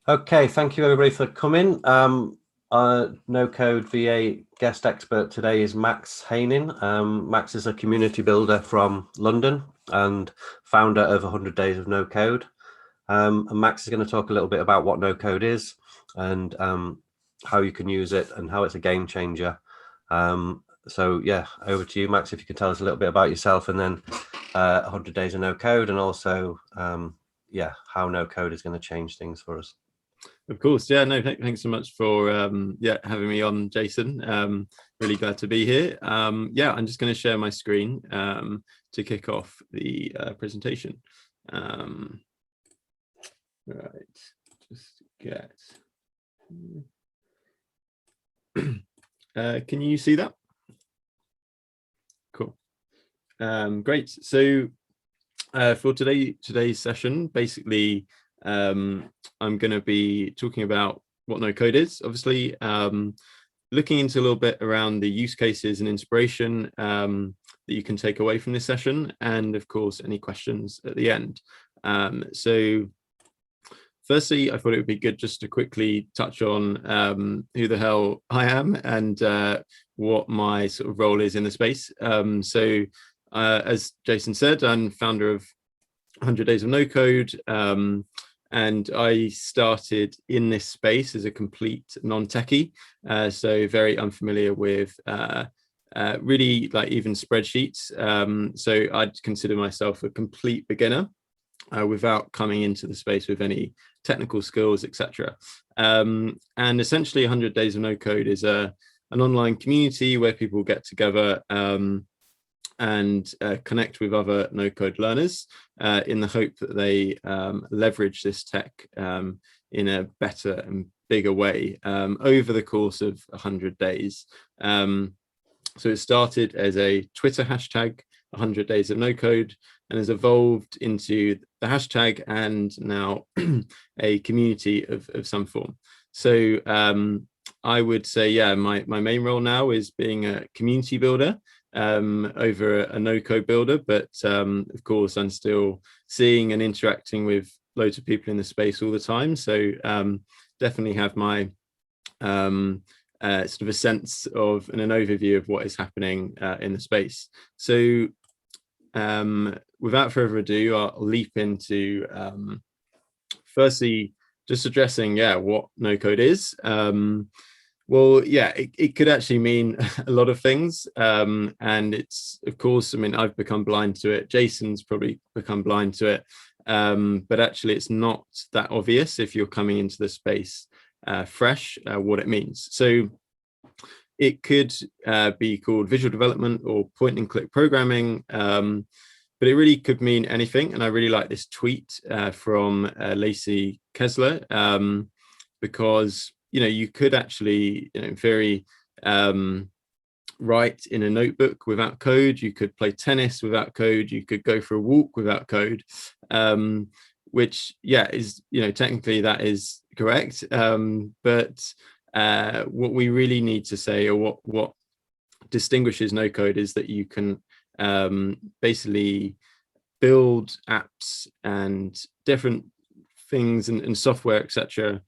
Okay, thank you everybody for coming. Our NocodeVA guest expert today is Max Haining. Max is a community builder from London and founder of 100 Days of No Code. And Max is going to talk a little bit about what no code is and how you can use it and how it's a game changer. So yeah, over to you, Max, if you can tell us a little bit about yourself and then 100 Days of No Code and also yeah, how no code is going to change things for us. Of course, yeah, no, thanks so much for having me on, Jason. Really glad to be here. Yeah, I'm just going to share my screen to kick off the presentation. Right, just get. Can you see that? Cool. Great. So for today's session, basically, I'm going to be talking about what no code is, obviously, looking into a little bit around the use cases and inspiration that you can take away from this session, and of course, any questions at the end. So firstly, I thought it would be good just to quickly touch on who the hell I am and what my sort of role is in the space. So as Jason said, I'm founder of 100 Days of No Code. And I started in this space as a complete non-techie, so very unfamiliar with really like even spreadsheets. So I'd consider myself a complete beginner without coming into the space with any technical skills, etc. And essentially 100 Days of No Code is an online community where people get together and connect with other no-code learners in the hope that they leverage this tech in a better and bigger way over the course of 100 days. So it started as a Twitter hashtag, 100 Days of No Code, and has evolved into the hashtag and now a community of some form. So I would say, yeah, my main role now is being a community builder over a no-code builder, but of course I'm still seeing and interacting with loads of people in the space all the time, so definitely have my sort of a sense of and an overview of what is happening in the space. So without further ado, I'll leap into firstly just addressing what no code is. Well, yeah, it could actually mean a lot of things. And it's, of course, I mean, I've become blind to it. Jason's probably become blind to it. But actually, it's not that obvious if you're coming into the space fresh, what it means. So it could be called visual development or point and click programming. But it really could mean anything. And I really like this tweet from Lacey Kessler because you could actually, very write in a notebook without code. You could play tennis without code. You could go for a walk without code, which, is, technically that is correct. But what we really need to say, or what distinguishes no code, is that you can basically build apps and different things and software, etc.,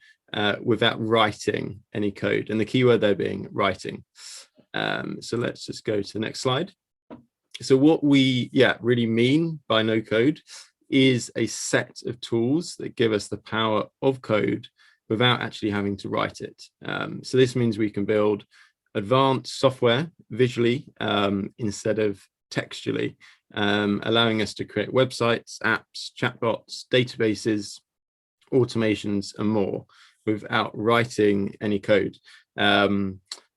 without writing any code, and the keyword there being writing. So let's just go to the next slide. So what we really mean by no code is a set of tools that give us the power of code without actually having to write it. So this means we can build advanced software visually instead of textually, allowing us to create websites, apps, chatbots, databases, automations, and more without writing any code.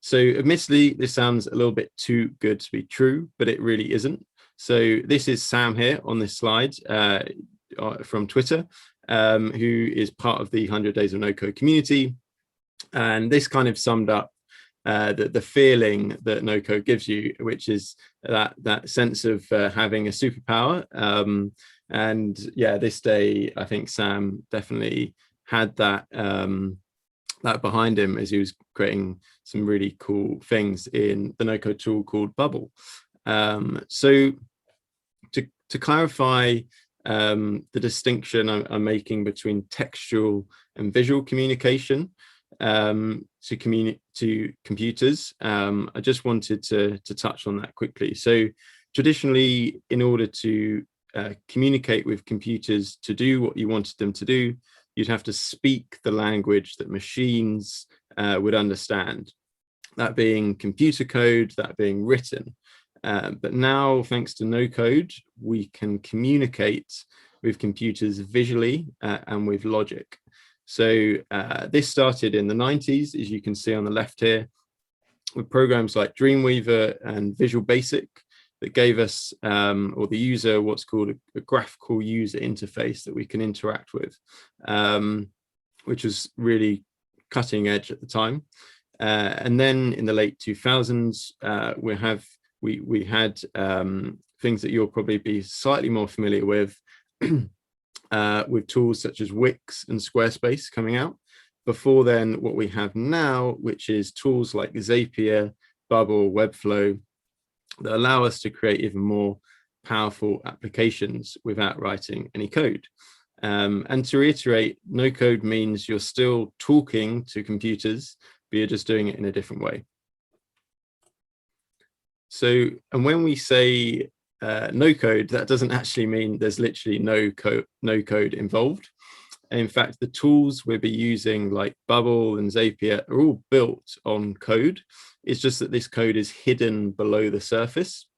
So admittedly, this sounds a little bit too good to be true, but it really isn't. So this is Sam here on this slide from Twitter, who is part of the 100 Days of No Code community. And this kind of summed up the feeling that no code gives you, which is that sense of having a superpower. And yeah, this day, I think Sam definitely had that that behind him as he was creating some really cool things in the no-code tool called Bubble. So to clarify the distinction I'm making between textual and visual communication to computers. I just wanted to touch on that quickly. So traditionally, in order to communicate with computers to do what you wanted them to do, you'd have to speak the language that machines would understand, that being computer code, that being written. But now, thanks to NoCode, we can communicate with computers visually and with logic. So this started in the 90s, as you can see on the left here, with programs like Dreamweaver and Visual Basic that gave us, or the user, what's called a graphical user interface that we can interact with, which was really cutting edge at the time. And then in the late 2000s, we had things that you'll probably be slightly more familiar with tools such as Wix and Squarespace coming out. Before then, what we have now, which is tools like Zapier, Bubble, Webflow, that allow us to create even more powerful applications without writing any code. And to reiterate, no code means you're still talking to computers, but you're just doing it in a different way. So, and when we say no code, that doesn't actually mean there's literally no code involved. In fact, the tools we'll be using like Bubble and Zapier are all built on code. It's just that this code is hidden below the surface.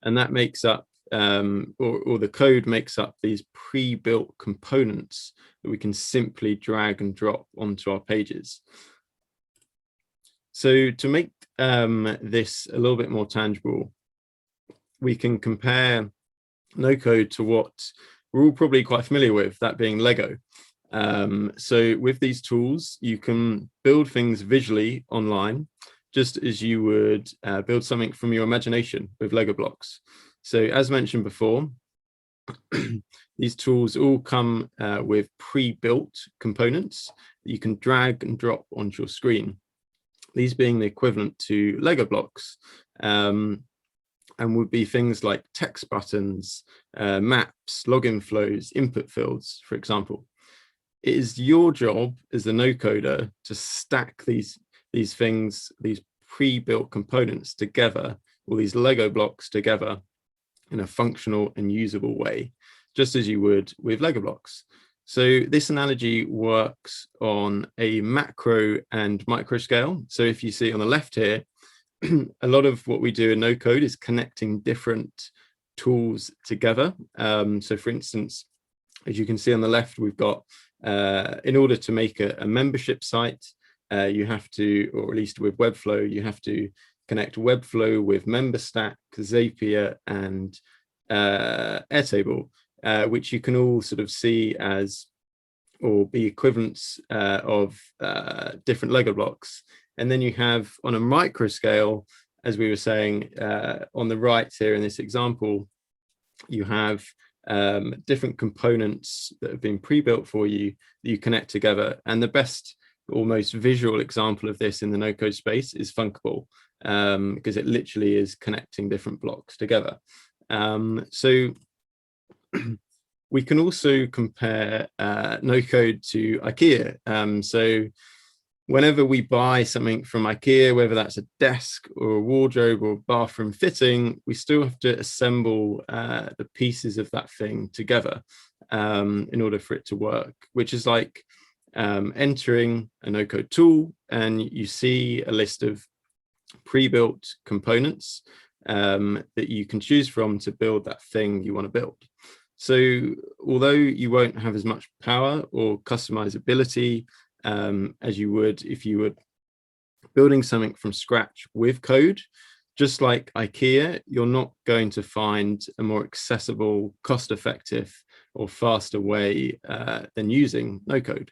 And that makes up, or the code makes up these pre-built components that we can simply drag and drop onto our pages. So to make this a little bit more tangible, we can compare no code to what we're all probably quite familiar with, that being Lego. So with these tools, you can build things visually online, just as you would build something from your imagination with Lego blocks. So as mentioned before, these tools all come with pre-built components that you can drag and drop onto your screen. These being the equivalent to Lego blocks, and would be things like text buttons, maps, login flows, input fields, for example. It is your job as the no-coder to stack these things, these pre-built components together, all these Lego blocks together in a functional and usable way, just as you would with Lego blocks. So this analogy works on a macro and micro scale. So if you see on the left here, a lot of what we do in no code is connecting different tools together. So for instance, as you can see on the left, we've got, in order to make a membership site, you have to, or at least with Webflow, you have to connect Webflow with MemberStack, Zapier, and Airtable, which you can all sort of see as, or be equivalents of different Lego blocks. And then you have on a micro scale, as we were saying, on the right here in this example, you have different components that have been pre-built for you that you connect together. And the best, almost visual example of this in the no-code space is Funkable, because it literally is connecting different blocks together. So we can also compare no-code to IKEA. So whenever we buy something from IKEA, whether that's a desk or a wardrobe or a bathroom fitting, we still have to assemble the pieces of that thing together in order for it to work, which is like entering a no-code tool and you see a list of pre-built components that you can choose from to build that thing you want to build. So although you won't have as much power or customizability as you would if you were building something from scratch with code, just like IKEA, you're not going to find a more accessible, cost-effective, or faster way than using no code.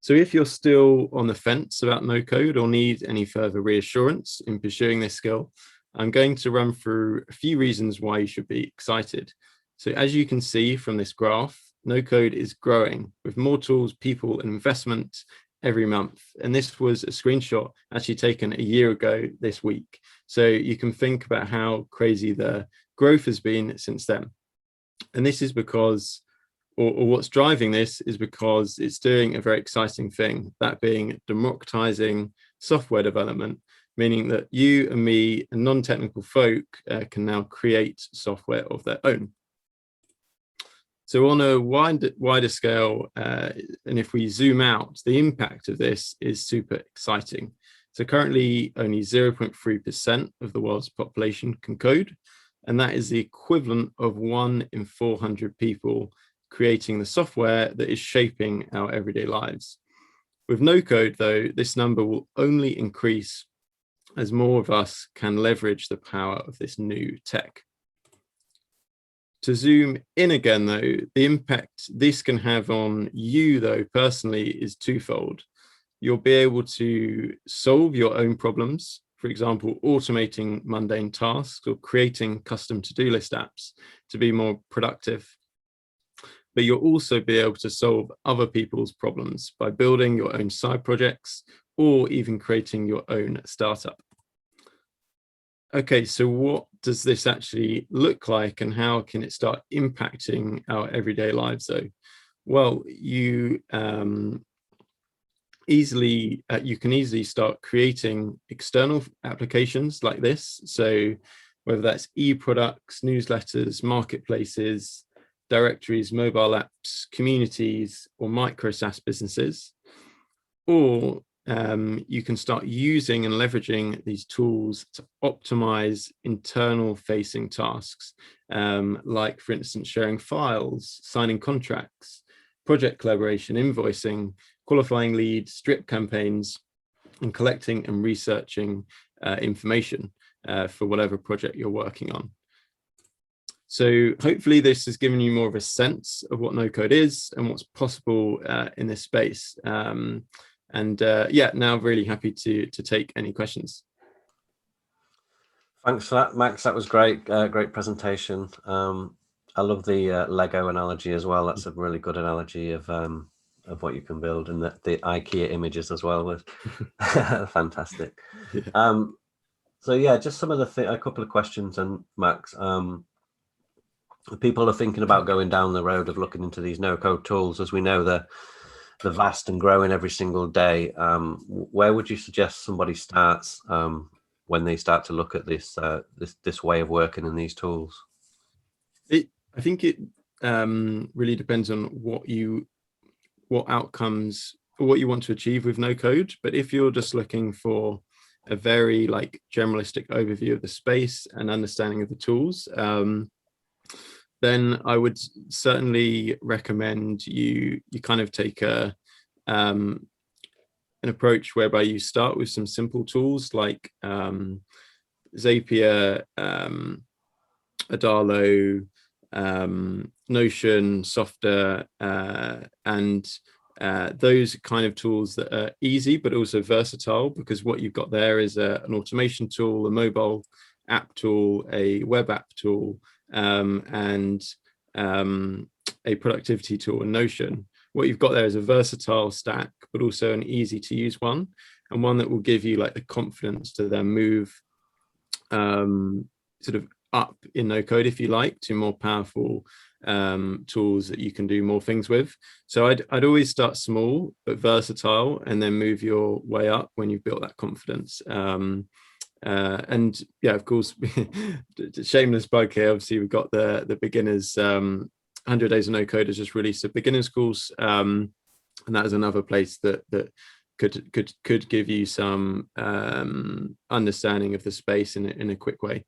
So if you're still on the fence about no code or need any further reassurance in pursuing this skill, I'm going to run through a few reasons why you should be excited. So as you can see from this graph, no code is growing with more tools, people, and investment every month. And this was a screenshot actually taken a year ago this week. So you can think about how crazy the growth has been since then. And this is because, or what's driving this is because it's doing a very exciting thing, that being democratizing software development, meaning that you and me and non-technical folk can now create software of their own. So on a wider scale, and if we zoom out, the impact of this is super exciting. So currently only 0.3% of the world's population can code, and that is the equivalent of 1 in 400 people creating the software that is shaping our everyday lives. With no code, though, this number will only increase as more of us can leverage the power of this new tech. To zoom in again, though, the impact this can have on you, though, personally, is twofold. You'll be able to solve your own problems, for example, automating mundane tasks or creating custom to-do list apps to be more productive. But you'll also be able to solve other people's problems by building your own side projects or even creating your own startup. Okay, so what does this actually look like and how can it start impacting our everyday lives though? Well, you can easily start creating external applications like this. So whether that's e-products, newsletters, marketplaces, directories, mobile apps, communities, or micro SaaS businesses, or you can start using and leveraging these tools to optimize internal facing tasks, like, for instance, sharing files, signing contracts, project collaboration, invoicing, qualifying leads, drip campaigns, and collecting and researching information for whatever project you're working on. So hopefully this has given you more of a sense of what no code is and what's possible in this space. Yeah, now really happy to take any questions. Thanks for that, Max. That was great. Great presentation. I love the Lego analogy as well. That's a really good analogy of what you can build, and the IKEA images as well was fantastic. Yeah. So yeah, just some of a couple of questions, and Max. People are thinking about going down the road of looking into these no-code tools. As we know, they're vast and growing every single day. Where would you suggest somebody starts when they start to look at this this way of working in these tools? I think it really depends on what outcomes or what you want to achieve with no code. But if you're just looking for a very generalistic overview of the space and understanding of the tools, then I would certainly recommend you kind of take an approach whereby you start with some simple tools like Zapier, Adalo, Notion, Softer, and those kind of tools that are easy but also versatile, because what you've got there is an automation tool, a mobile app tool, a web app tool, and a productivity tool in Notion. What you've got there is a versatile stack, but also an easy to use one, and one that will give you the confidence to then move sort of up in no code, if you like, to more powerful tools that you can do more things with. So I'd always start small but versatile, and then move your way up when you've built that confidence. And yeah, of course, shameless plug here, obviously we've got the beginners 100 Days of No Code has just released a beginners course, and that is another place that could give you some understanding of the space in a quick way.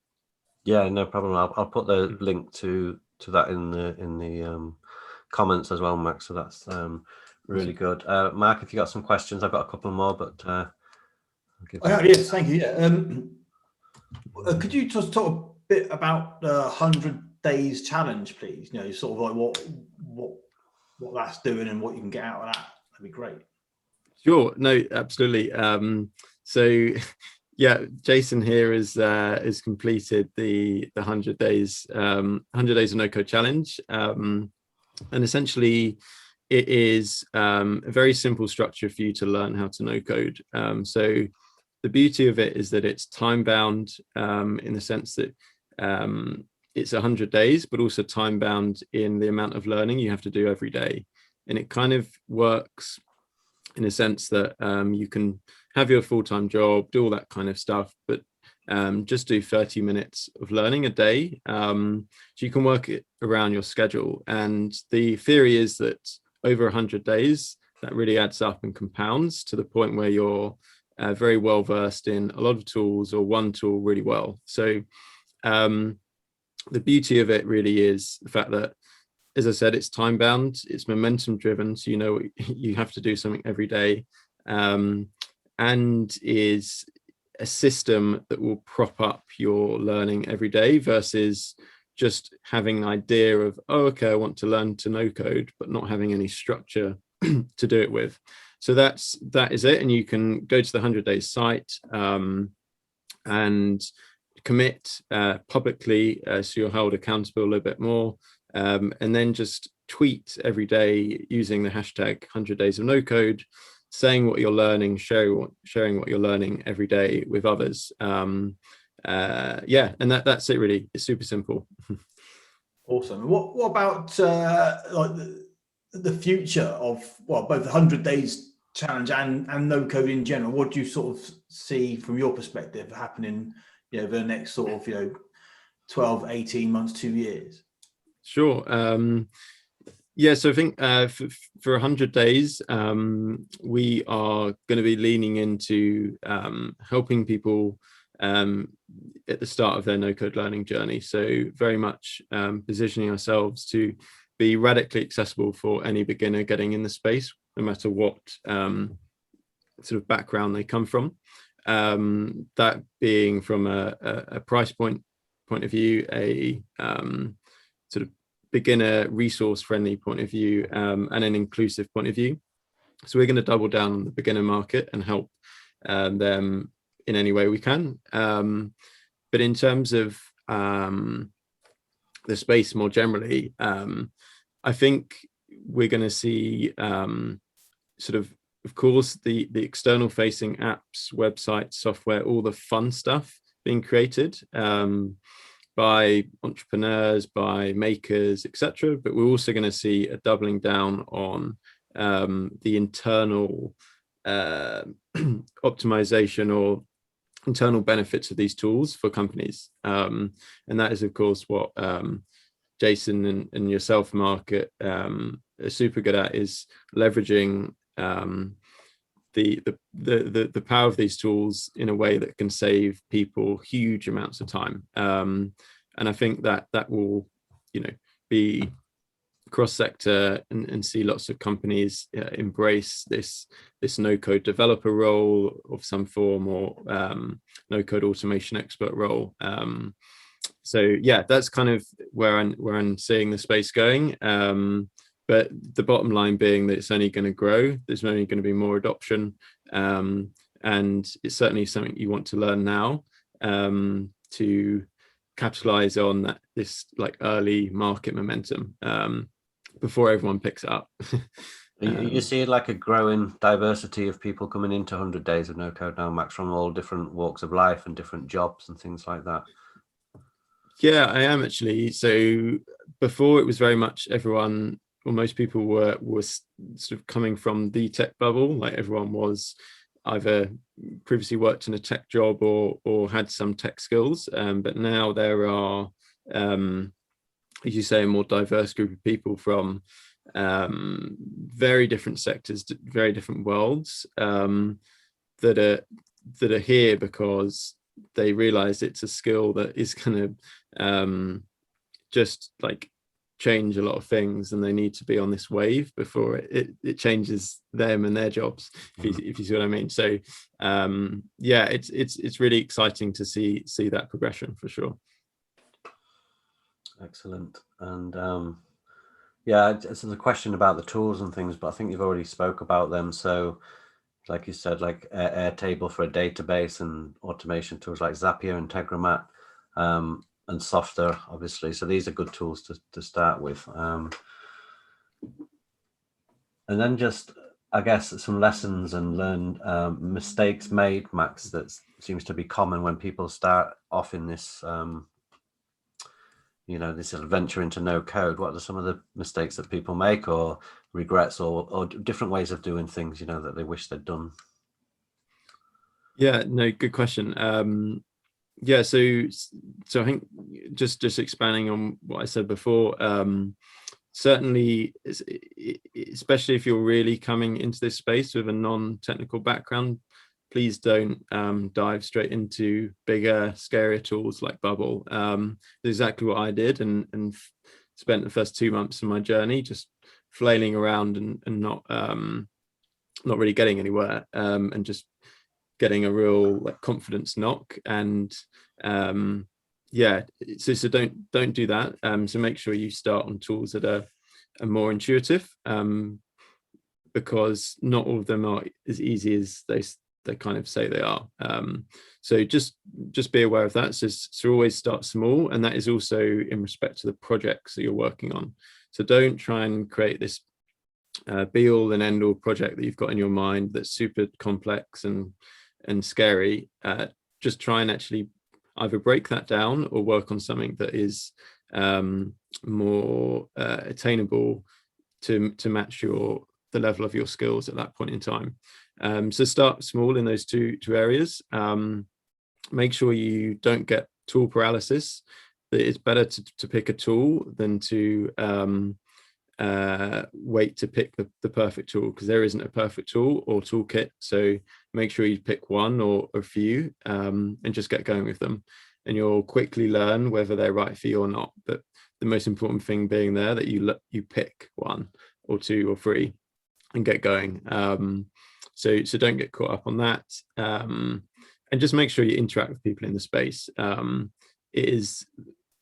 Yeah, no problem. I'll put the link to that in the comments as well, Max. So that's really good. Mark, if you got some questions, I've got a couple more, but yes, thank you. Yeah. Could you just talk a bit about the 100 Days challenge, please? You know, sort of what that's doing and what you can get out of that. That'd be great. Sure. No, absolutely. So yeah, Jason here has completed the 100 days of no code challenge, and essentially it is a very simple structure for you to learn how to no code. So the beauty of it is that it's time bound, in the sense that it's 100 days, but also time bound in the amount of learning you have to do every day. And it kind of works in a sense that you can have your full-time job, do all that kind of stuff, but just do 30 minutes of learning a day. So you can work it around your schedule. And the theory is that over 100 days, that really adds up and compounds to the point where you're very well versed in a lot of tools, or one tool really well. So the beauty of it really is the fact that, as I said, it's time bound, it's momentum driven. So, you know, you have to do something every day, and is a system that will prop up your learning every day versus just having an idea of, oh, okay, I want to learn to no code, but not having any structure to do it with. So that is it. And you can go to the 100 Days site and commit publicly, so you're held accountable a little bit more, and then just tweet every day using the hashtag 100 Days of No Code, saying what you're learning, sharing what you're learning every day with others. Yeah, and that's it really. It's super simple. Awesome. What about like the future of, well, both the 100 Days challenge and no code in general? What do you sort of see from your perspective happening, you know, over the next sort of, you know, 12, 18 months, 2 years? Sure. Yeah, so I think for 100 days, we are going to be leaning into helping people at the start of their no-code learning journey. So very much positioning ourselves to be radically accessible for any beginner getting in the space, no matter what sort of background they come from. That being from a price point of view, a sort of beginner resource friendly point of view, and an inclusive point of view. So we're going to double down on the beginner market and help them in any way we can. But in terms of the space more generally, I think we're going to see sort of course, the external facing apps, websites, software, all the fun stuff being created by entrepreneurs, by makers, etc. But we're also going to see a doubling down on the internal optimization or internal benefits of these tools for companies. And that is, of course, what Jason and yourself, Mark, are super good at, is leveraging the power of these tools in a way that can save people huge amounts of time. And I think that will, you know, be cross-sector and see lots of companies embrace this no-code developer role of some form, or no-code automation expert role. So yeah, that's kind of where I'm seeing the space going. But the bottom line being that it's only going to grow. There's only going to be more adoption, and it's certainly something you want to learn now to capitalize on this like early market momentum before everyone picks it up. You see like a growing diversity of people coming into 100 Days of No Code now, Max, from all different walks of life and different jobs and things like that. Yeah, I am actually. So before, it was very much everyone, or most people were sort of coming from the tech bubble. Like everyone was either previously worked in a tech job or had some tech skills. But now there are, as you say, a more diverse group of people from very different sectors, very different worlds, that are here because they realize it's a skill that is going to just like change a lot of things, and they need to be on this wave before it changes them and their jobs, if you see what I mean. So yeah, it's really exciting to see that progression for sure. Excellent. And yeah, it's a question about the tools and things, but I think you've already spoke about them. So like you said, like Airtable for a database, and automation tools like Zapier and Tegromat, and Softer, obviously. So these are good tools to start with. And then just, I guess, some lessons and learned mistakes made, Max, that seems to be common when people start off in this, this adventure into no code, what are some of the mistakes that people make, or regrets, or different ways of doing things, that they wish they'd done? Yeah, no, good question. Yeah, so I think just expanding on what I said before, certainly, especially if you're really coming into this space with a non-technical background, please don't dive straight into bigger, scarier tools like Bubble. That's exactly what I did, and spent the first 2 months of my journey just flailing around and not really getting anywhere, and just getting a real confidence knock. And yeah, so don't do that. So make sure you start on tools that are more intuitive, because not all of them are as easy as they kind of say they are. So just be aware of that. So always start small, and that is also in respect to the projects that you're working on. So don't try and create this be all and end all project that you've got in your mind that's super complex and scary. Just try and actually either break that down or work on something that is more attainable to match the level of your skills at that point in time. So start small in those two areas. Make sure you don't get tool paralysis. It's better to pick a tool than to wait to pick the perfect tool, because there isn't a perfect tool or toolkit. So make sure you pick one or a few, and just get going with them, and you'll quickly learn whether they're right for you or not. But the most important thing being there that you pick one or two or three and get going. So don't get caught up on that, and just make sure you interact with people in the space. It is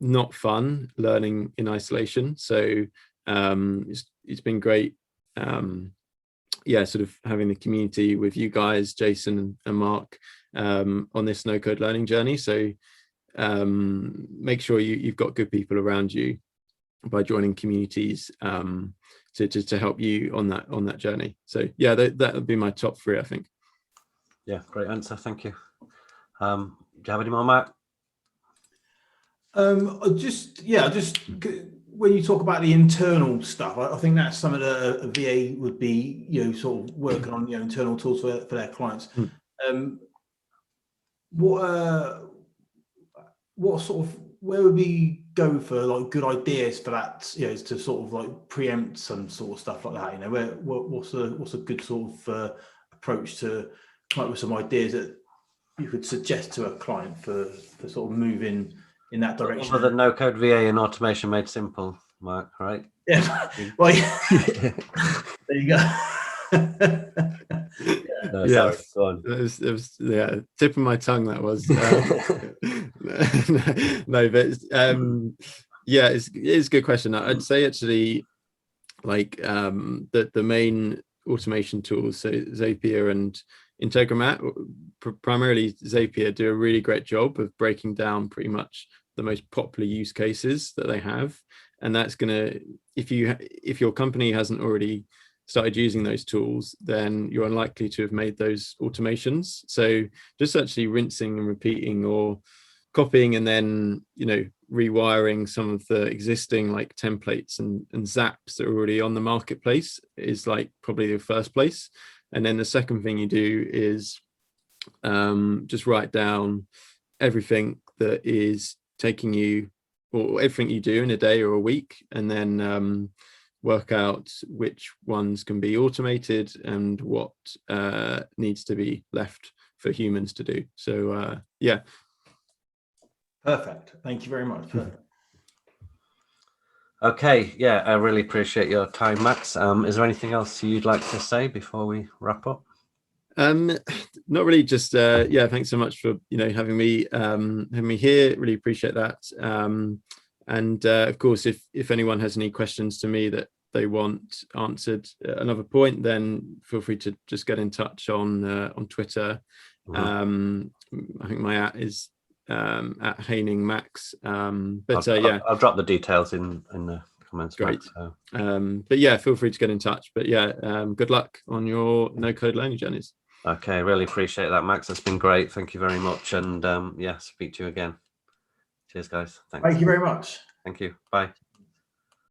not fun learning in isolation, so it's been great, yeah, sort of having the community with you guys, Jason and Mark, on this no code learning journey. So make sure you've got good people around you by joining communities to help you on that journey. So yeah, that would be my top three, I think. Yeah, great answer, thank you. Do you have any more, Mark? Just when you talk about the internal stuff, I think that's something that a VA would be, sort of working on, internal tools for their clients. What sort of, where would we go for like good ideas for that, to sort of like preempt some sort of stuff like that? What's a good sort of approach to come up with some ideas that you could suggest to a client for sort of moving in that direction? Other than NocodeVA and automation made simple, Mark, right? Yeah. Well, there you go. No, Yeah, sorry, go on. it was yeah, tip of my tongue, that was. No, but yeah, it's a good question. I'd say actually, like, the main automation tools, so Zapier and Integromat, primarily Zapier, do a really great job of breaking down pretty much the most popular use cases that they have. And that's gonna, if your company hasn't already started using those tools, then you're unlikely to have made those automations. So just actually rinsing and repeating, or copying and then rewiring some of the existing like templates and zaps that are already on the marketplace is like probably the first place. And then the second thing you do is just write down everything that is taking you, or everything you do in a day or a week, and then work out which ones can be automated and what needs to be left for humans to do. So yeah. Perfect. Thank you very much. Perfect. Okay, yeah, I really appreciate your time, Max. Is there anything else you'd like to say before we wrap up? Not really, just yeah, thanks so much for having me here. Really appreciate that. And of course, if anyone has any questions to me that they want answered at another point, then feel free to just get in touch on Twitter. I think my @ is at Haining Max. But yeah, I'll drop the details in the comments. Great. Max, so. But yeah, feel free to get in touch. But yeah, good luck on your no code learning journeys. Okay, really appreciate that, Max. That's been great. Thank you very much. And yeah, speak to you again. Cheers, guys. Thanks. Thank you very much. Thank you. Bye.